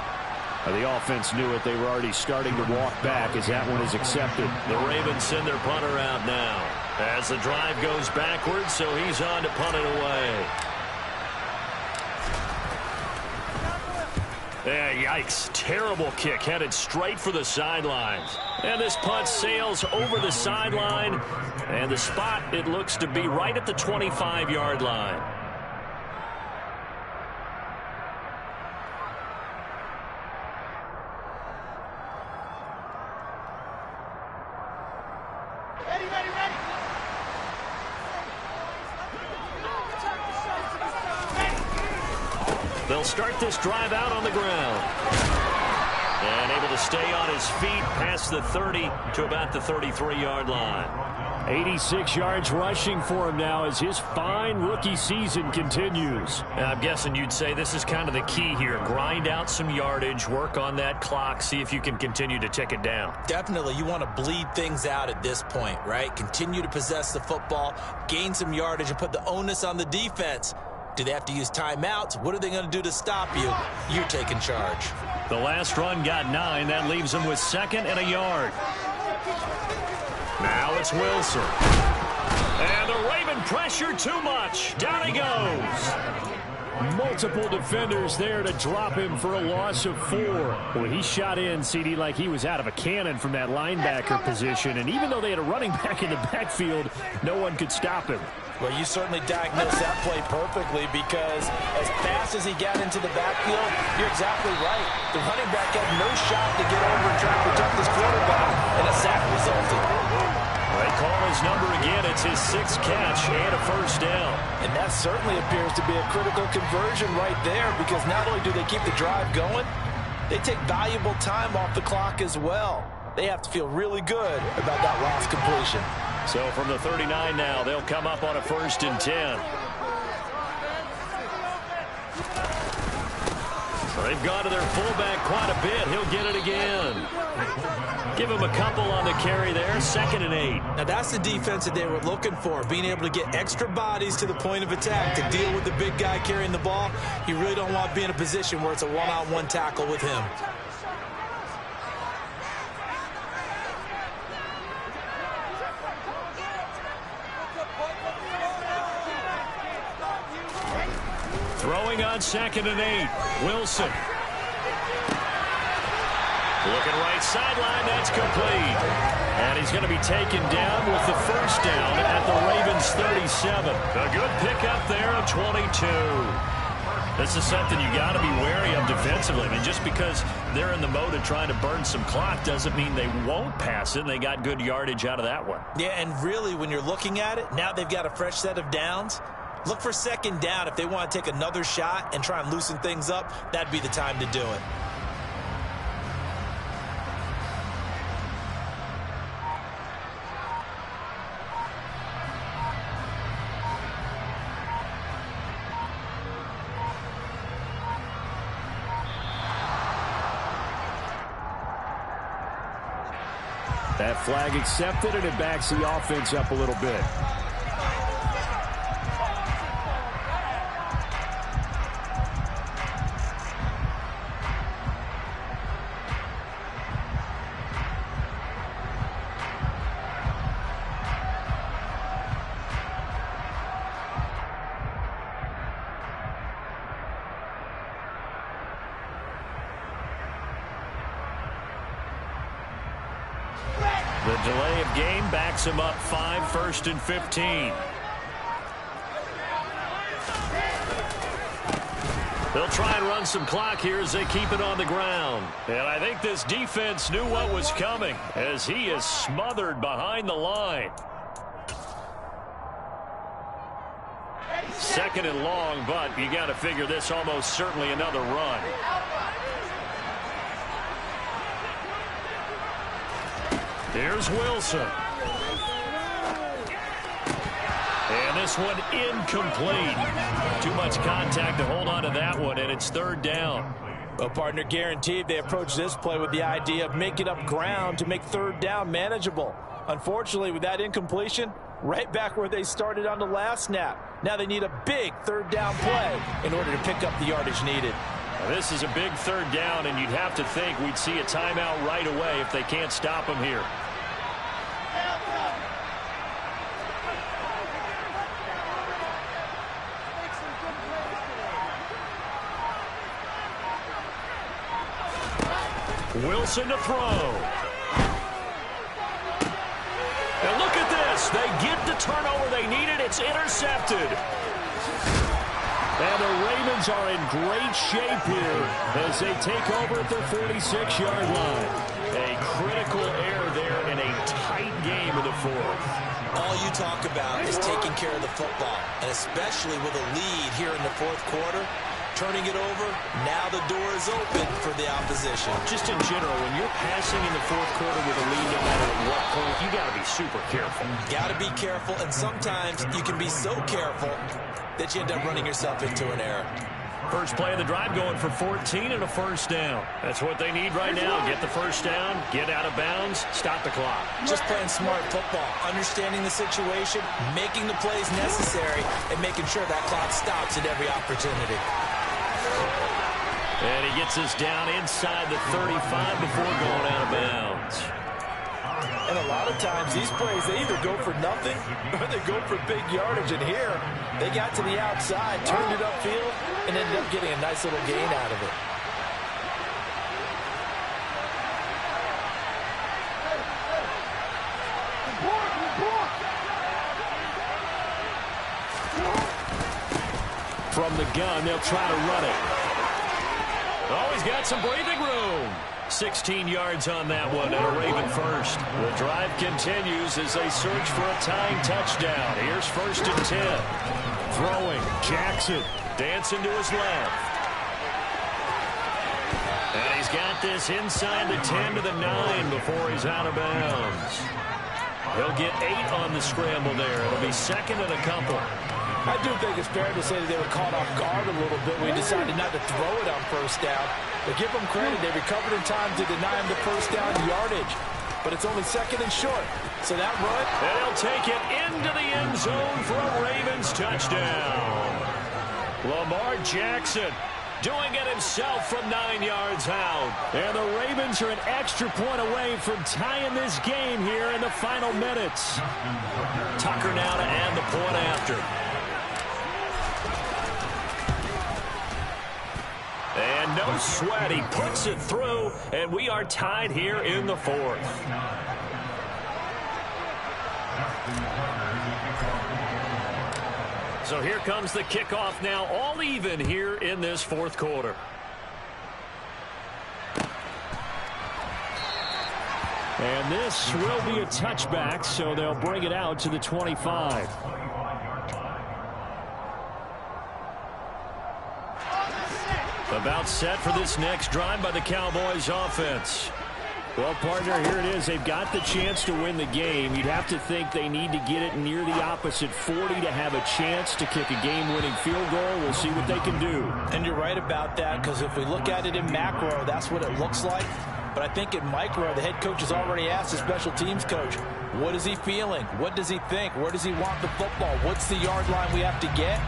The offense knew it. They were already starting to walk back as that one is accepted. The Ravens send their punter out now as the drive goes backwards, so he's on to punt it away. Yeah, yikes. Terrible kick headed straight for the sidelines. And this punt sails over the sideline. And the spot, it looks to be right at the 25-yard line. They'll start this drive out on the ground. And able to stay on his feet past the 30 to about the 33-yard line. 86 yards rushing for him now as his fine rookie season continues. And I'm guessing you'd say this is kind of the key here. Grind out some yardage, work on that clock, see if you can continue to tick it down. Definitely, you want to bleed things out at this point, right? Continue to possess the football, gain some yardage, and put the onus on the defense. Do they have to use timeouts? What are they going to do to stop you? You're taking charge. The last run got 9. That leaves them with 2nd and a yard. Now it's Wilson. And the Raven pressure too much. Down he goes. Multiple defenders there to drop him for a loss of 4. Well, he shot in, CD, like he was out of a cannon from that linebacker position. And even though they had a running back in the backfield, no one could stop him. Well, you certainly diagnosed that play perfectly because as fast as he got into the backfield, you're exactly right. The running back had no shot to get over and try to protect his quarterback, and a sack resulted. They call his number again. It's his 6th catch and a first down. And that certainly appears to be a critical conversion right there because not only do they keep the drive going, they take valuable time off the clock as well. They have to feel really good about that last completion. So from the 39 now, they'll come up on a 1st and 10. They've gone to their fullback quite a bit. He'll get it again. Give him a couple on the carry there. 2nd and 8. Now that's the defense that they were looking for, being able to get extra bodies to the point of attack to deal with the big guy carrying the ball. You really don't want to be in a position where it's a one-on-one tackle with him. Throwing on 2nd and 8. Wilson. Looking right sideline. That's complete. And he's going to be taken down with the first down at the Ravens 37. A good pickup there of 22. This is something you got to be wary of defensively. I mean, just because they're in the mode of trying to burn some clock doesn't mean they won't pass it. And they got good yardage out of that one. Yeah, and really, when you're looking at it, now they've got a fresh set of downs. Look for 2nd down. If they want to take another shot and try and loosen things up, that'd be the time to do it. That flag accepted, and it backs the offense up a little bit. delay of game backs him up 5, 1st and 15. They'll try and run some clock here as they keep it on the ground. And I think this defense knew what was coming as he is smothered behind the line. 2nd and long, but you got to figure this almost certainly another run. Here's Wilson. And this one incomplete. Too much contact to hold on to that one, and it's 3rd down. Well, partner, guaranteed they approach this play with the idea of making up ground to make 3rd down manageable. Unfortunately, with that incompletion, right back where they started on the last snap. Now they need a big 3rd down play in order to pick up the yardage needed. Now, this is a big 3rd down, and you'd have to think we'd see a timeout right away if they can't stop him here. Wilson to throw. And look at this. They get the turnover they needed. It's intercepted. And the Ravens are in great shape here as they take over at their 46-yard line. A critical error there in a tight game in the 4th. All you talk about is taking care of the football, and especially with a lead here in the 4th quarter. Turning it over, now the door is open for the opposition. Just in general, when you're passing in the 4th quarter with a lead, no matter at what point, you got to be super careful. Got to be careful, and sometimes you can be so careful that you end up running yourself into an error. First play of the drive going for 14 and a 1st down. That's what they need right now. Get the 1st down, get out of bounds, stop the clock. Just playing smart football, understanding the situation, making the plays necessary, and making sure that clock stops at every opportunity. And he gets us down inside the 35 before going out of bounds. And a lot of times these plays, they either go for nothing or they go for big yardage. And here, they got to the outside, turned it upfield, and ended up getting a nice little gain out of it. From the gun, they'll try to run it. Oh, he's got some breathing room. 16 yards on that one and a Raven first. The drive continues as they search for a tying touchdown. Here's 1st and 10. Throwing, Jackson dancing to his left. And he's got this inside the 10 to the 9 before he's out of bounds. He'll get 8 on the scramble there. It'll be 2nd and a couple. I do think it's fair to say that they were caught off guard a little bit when we decided not to throw it on 1st down. But give them credit, they recovered in time to deny him the 1st down yardage. But it's only 2nd and short. So that run, and he'll take it into the end zone for a Ravens touchdown. Lamar Jackson doing it himself from 9 yards out. And the Ravens are an extra point away from tying this game here in the final minutes. Tucker now to add the point after. And no sweat, he puts it through, and we are tied here in the 4th. So here comes the kickoff now, all even here in this 4th quarter. And this will be a touchback, so they'll bring it out to the 25. About set for this next drive by the Cowboys offense. Well, partner, here it is. They've got the chance to win the game. You'd have to think they need to get it near the opposite 40 to have a chance to kick a game-winning field goal. We'll see what they can do. And you're right about that, because if we look at it in macro, that's what it looks like. But I think in micro, the head coach has already asked the special teams coach, what is he feeling? What does he think? Where does he want the football? What's the yard line we have to get?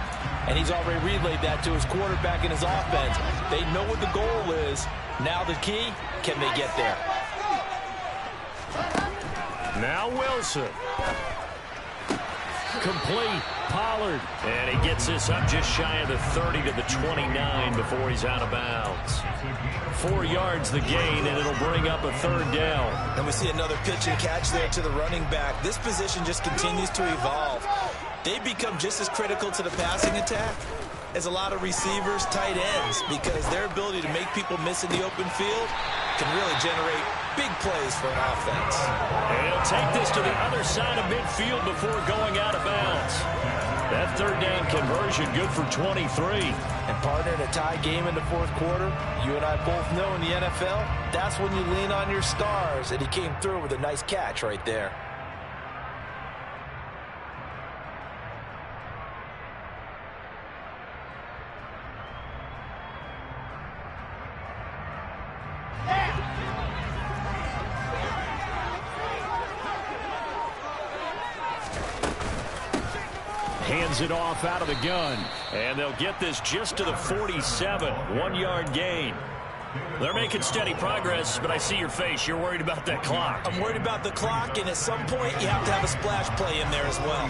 And he's already relayed that to his quarterback and his offense. They know what the goal is. Now the key, can they get there? Now Wilson. Complete. Pollard. And he gets this up just shy of the 30 to the 29 before he's out of bounds. 4 yards the gain, and it'll bring up a 3rd down. And we see another pitch and catch there to the running back. This position just continues to evolve. They become just as critical to the passing attack as a lot of receivers, tight ends, because their ability to make people miss in the open field can really generate big plays for an offense. And he'll take this to the other side of midfield before going out of bounds. That 3rd down conversion good for 23. And partner, in a tie game in the 4th quarter, you and I both know in the NFL, that's when you lean on your stars, and he came through with a nice catch right there. Hands it off out of the gun. And they'll get this just to the 47. 1-yard gain. They're making steady progress, but I see your face. You're worried about that clock. I'm worried about the clock, and at some point you have to have a splash play in there as well.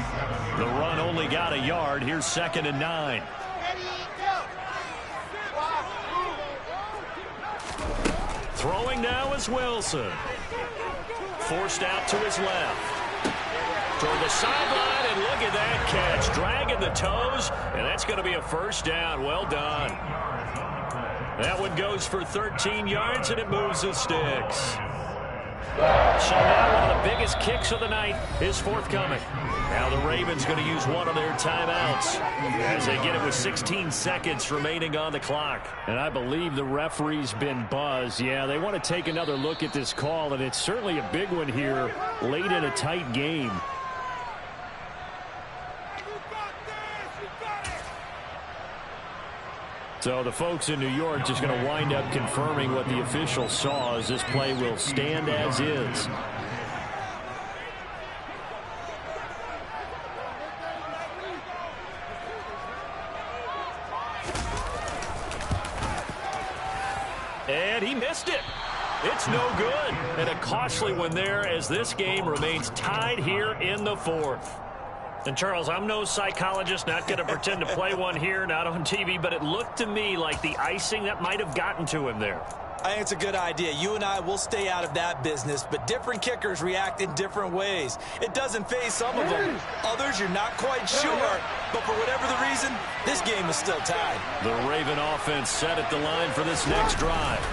The run only got a yard. Here's 2nd and 9. Throwing now is Wilson. Forced out to his left. Toward the sideline, and look at that catch. Dragging the toes, and that's going to be a 1st down. Well done. That one goes for 13 yards, and it moves the sticks. So now one of the biggest kicks of the night is forthcoming. Now the Ravens going to use one of their timeouts as they get it with 16 seconds remaining on the clock. And I believe the referee's been buzzed. Yeah, they want to take another look at this call, and it's certainly a big one here late in a tight game. So the folks in New York just going to wind up confirming what the official saw, as this play will stand as is. And he missed it. It's no good. And a costly one there, as this game remains tied here in the 4th. And, Charles, I'm no psychologist, not going to pretend to play one here, not on TV, but it looked to me like the icing that might have gotten to him there. I think it's a good idea. You and I will stay out of that business, but different kickers react in different ways. It doesn't faze some of them. Others, you're not quite sure, but for whatever the reason, this game is still tied. The Raven offense set at the line for this next drive.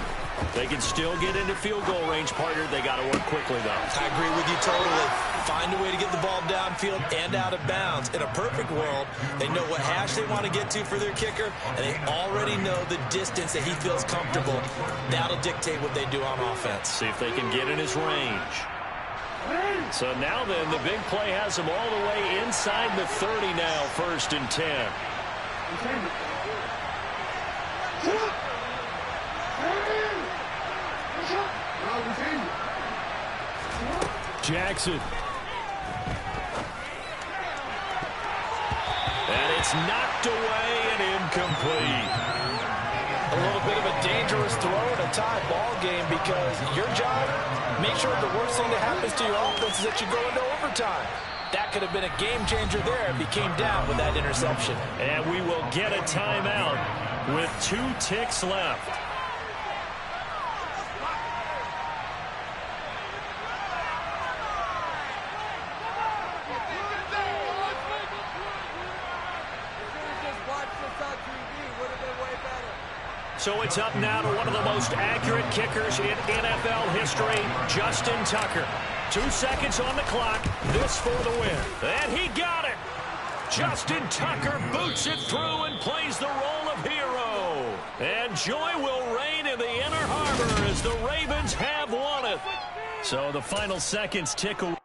They can still get into field goal range, partner. They got to work quickly, though. I agree with you totally. Find a way to get the ball downfield and out of bounds. In a perfect world, they know what hash they want to get to for their kicker, and they already know the distance that he feels comfortable. That'll dictate what they do on offense. See if they can get in his range. So now then, the big play has them all the way inside the 30 now, 1st and 10. Jackson. And it's knocked away and incomplete. A little bit of a dangerous throw in a tie ball game, because your job, make sure the worst thing that happens to your offense is that you go into overtime. That could have been a game changer there if he came down with that interception. And we will get a timeout with 2 ticks left. So it's up now to one of the most accurate kickers in NFL history, Justin Tucker. 2 seconds on the clock. This for the win. And he got it. Justin Tucker boots it through and plays the role of hero. And joy will reign in the Inner Harbor as the Ravens have won it. So the final seconds tick away.